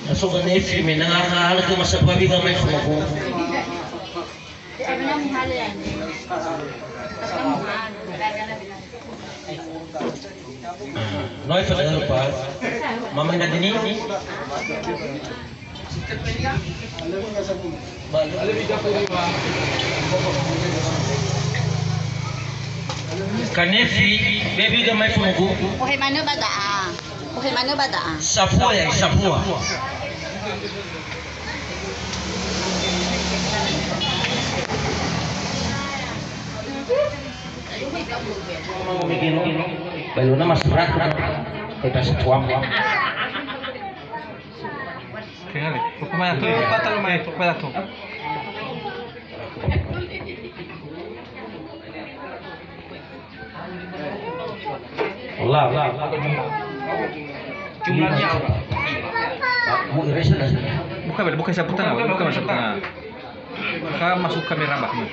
Masuk ke Nevi, menangahal ke masa babi gamay sumago. Noy pada lupa, mama nggak ini. Kanevi, baby gamay sumago. Buhay mana bada? Buhay mana bada? Sapua ya, sapua. Baluna mas berat kita setuang. Tinggal, pokoknya tuh batal main, pokoknya tuh. Allah. Jumlahnya Mau iris sudah. bukan saputan, bukan saputan. Maka masuk kamera baknya.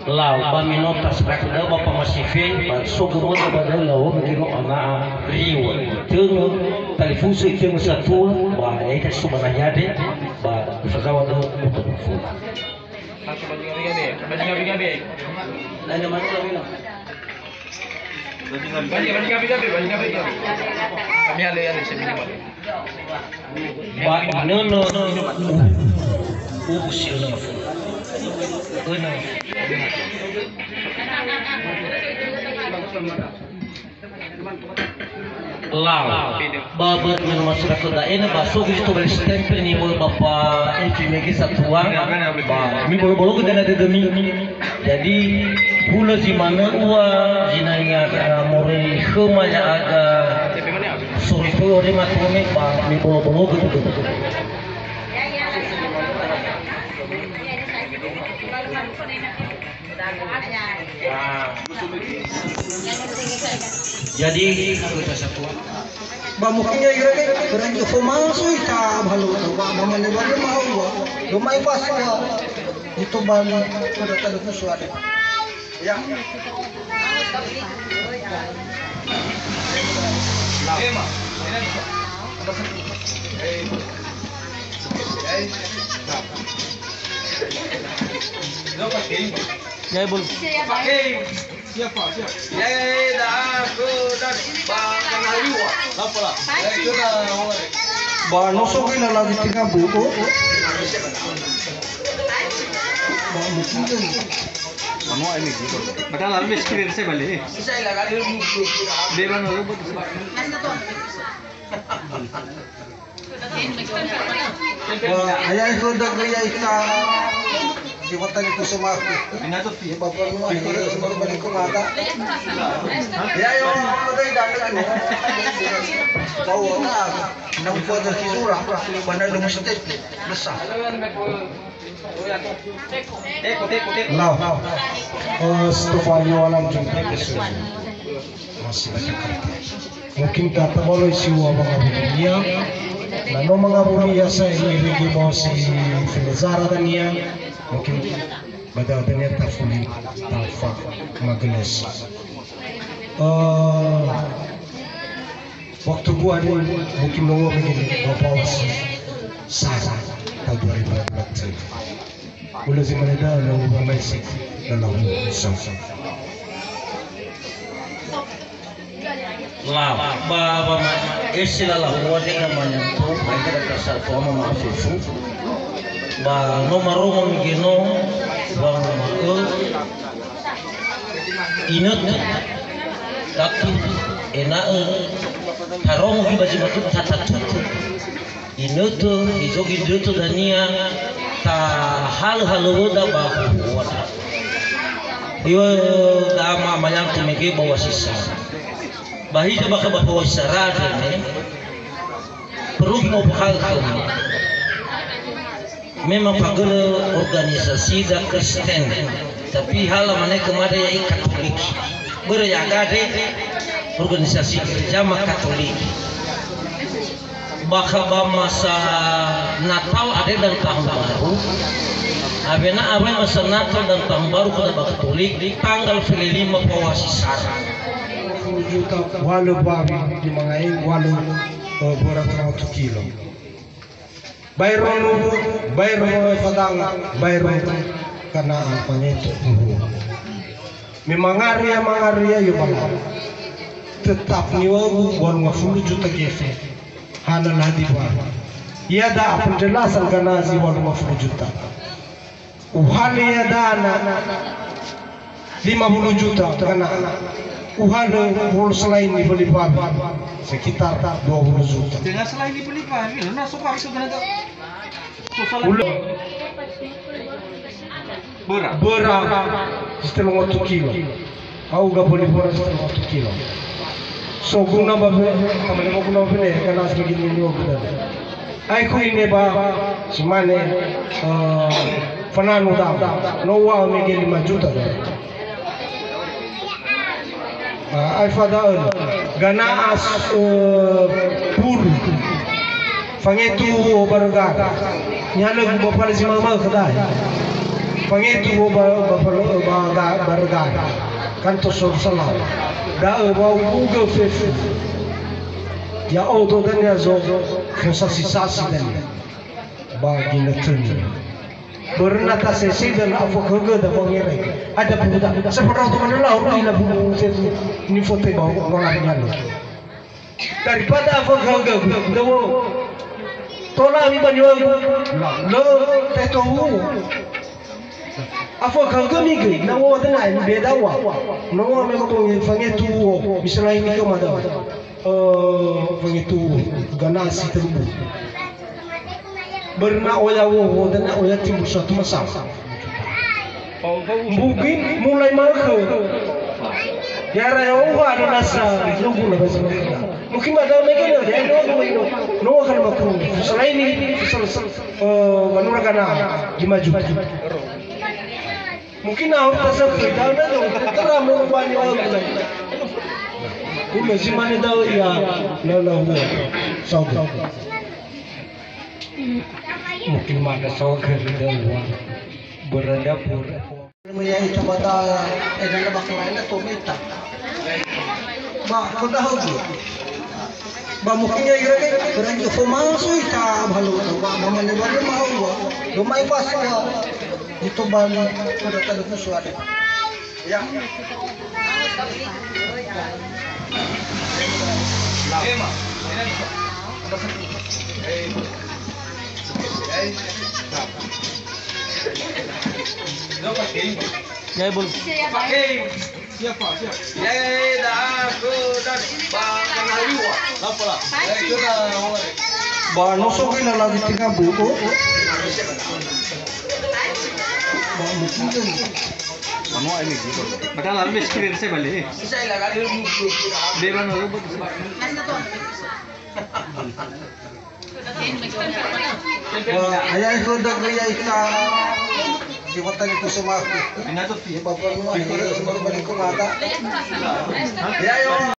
Lau minoritas rakyat bapak masih sugu mo pada lau begini anak riwa tengok telefon sih satu bah itu sebenarnya deh bah pesawat itu telefon. Baju gabi. Lain mana lagi lah. Baju gabi. Kami ada seminar. Bah no. Usia lah. Babat min masyarakat daerah basok itu berstempel ni bapak infimegi satuan. Mi bolo-bolo kita ada demi. Jadi pula si mana jinanya more khemanya aga suri tu orang matome mi bolo-bolo gitu. Jadi kita satu. Ba mukanya ira keren jo fomanso ita bhalo ba mamane ba mau ba domai paswa itu bali pada tadi suara ya lama Ya bol. siapa ba nosok ila lagi tinggal buku ba mukanya Ano ini gitu. Padahal alam experience saya balik. Dewan lalu buat. ayah itu dah gaya ita jabatan itu semua Binato ya bapak rumah itu semua balik ke mata ya yo ada datang tahu tak nak buat surah mana ada mesti besar Nah, Astagfirullahaladzim masih banyak mungkin kata boleh siwa mga bumiya nano mga bumiya sa inirigi mo si Filizara kaniya mungkin badadanya tafuli tafa magalas waktu gua ini mungkin nawa begini bawa si Sara tahun 2014 Ula si Manida na umamasik na lahusang Baba esila la huwadi namanya tu baik ada kasar tu ama mafifu ba nomaro mo migino ba ko inot tapi ena harong gi baji batu tatat inot izogi dutu dania ta hal da ba yo dama mayang tumege bawa sisa bahaya baka bawa syarat ini perlu mau hal memang pagel organisasi dan Kristen tapi hal mana kemarin yang Katolik berjaga deh organisasi jamaah Katolik bakal masa Natal ada dan tahun baru abena masa Natal dan tahun baru kada Katolik di tanggal 5 pawasi sara 50 juta walo babi di mangai walo berat 100 kilo. Bayro nubu, bayro padang, bayro karena apanya itu. Memangaria yo bang. Tetap niwagu 50 juta gefe. Hana nadi babi. Ia ada penjelasan karena si 50 juta. Uhani ada anak 50 juta karena Uhani selain dibeli babi sekitar 20 juta. Dengan selain dibeli babi, lu nasuk apa itu dengan berat sistem 1 kilo. Aku gak boleh berat sistem 1 kilo. So guna babi, kami guna babi karena sebegini ni babi. Aku ini ba semane fananu dah, nawa megi 5 juta dah. Ay fadaun, gana as pur, fangetu barga, nyala gua pala si mama kedai, fangetu barga, kanto salah, dah bau Google fefe. Ya auto dan ya zo sensasi dan bagi netun bernata sesi dan apa kerja dan bangere ada budak seperti itu mana lah orang ini buku ini foto bawa orang nyalo daripada apa kerja dawo tola mi banyo lo teto apa kerja mi ge nawo dengan beda wa nawo memang tu fangetu misalnya ini ke mana begitu ganasi terbu berna oyawo dan oya timur satu masa mungkin mulai makan ya raya ada nasa nunggu lah bahasa mungkin ada mereka dia no akan makan selain ini menurut kana 5 juta mungkin harus tasawuf kita ada teramu banyak orang si mana tahu ya lalu saudara mungkin mana saudara dawa berada pura yang itu pada edan lebak lain atau mita bah kau tahu bah mungkin ya kira berani formasi tak halu bah mana mana mau rumah pas itu balik pada tadi suara ya Ya bol. Siapa? Ya dah aku dah bangaliwa. Apa lah? Ba no so gina lagi tinggal buku. Ba mungkin Manu ini gitu. Padahal alam experience balik. Saya lah kali ini. Dewan lalu buat. Ayah itu dah gaya ika di hotel itu semua. Ini tuh. Bapak rumah itu semua balik ke mata. Ya yo.